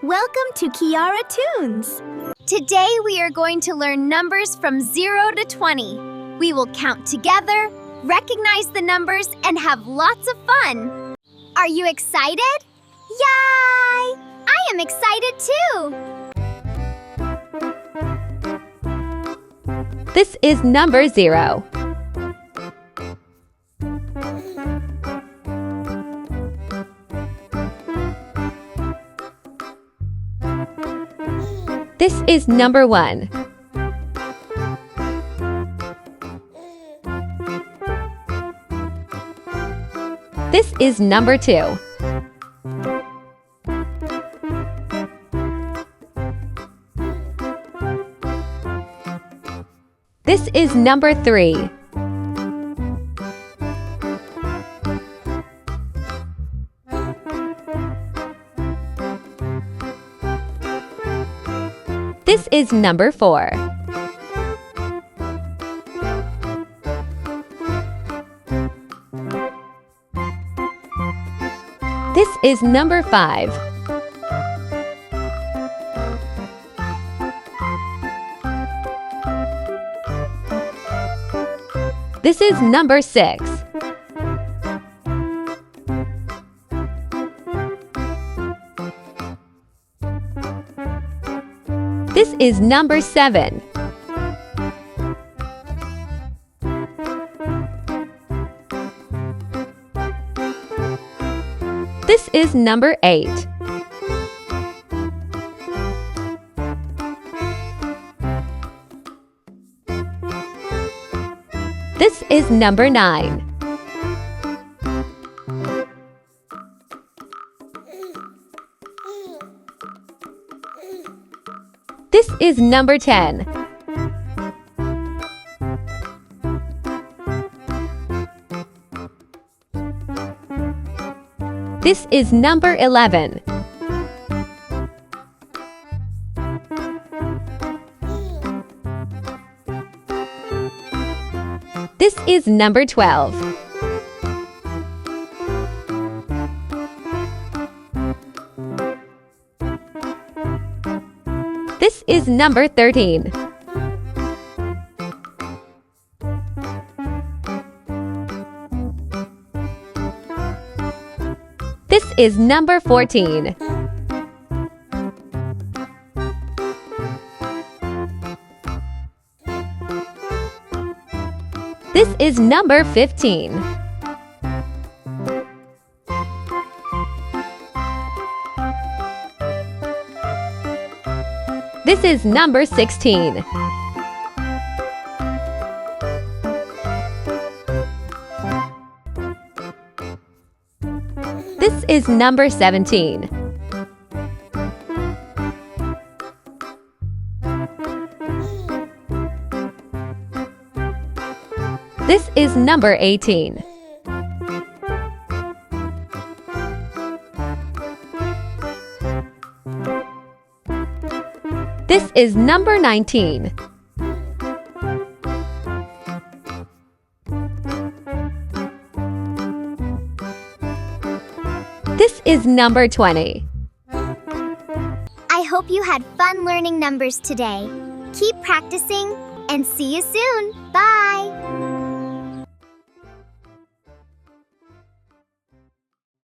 Welcome to KiaraToons. Today we are going to learn numbers from 0 to 20. We will count together, recognize the numbers, and have lots of fun. Are you excited? Yay! I am excited too! This is number 0. This is number 1. This is number 2. This is number 3. This is number 4. This is number 5. This is number 6. This is number 7. This is number 8. This is number 9. This is number 10. This is number 11. This is number 12. This is number 13. This is number 14. This is number 15. This is number 16. This is number 17. This is number 18. This is number 19. This is number 20. I hope you had fun learning numbers today. Keep practicing and see you soon. Bye!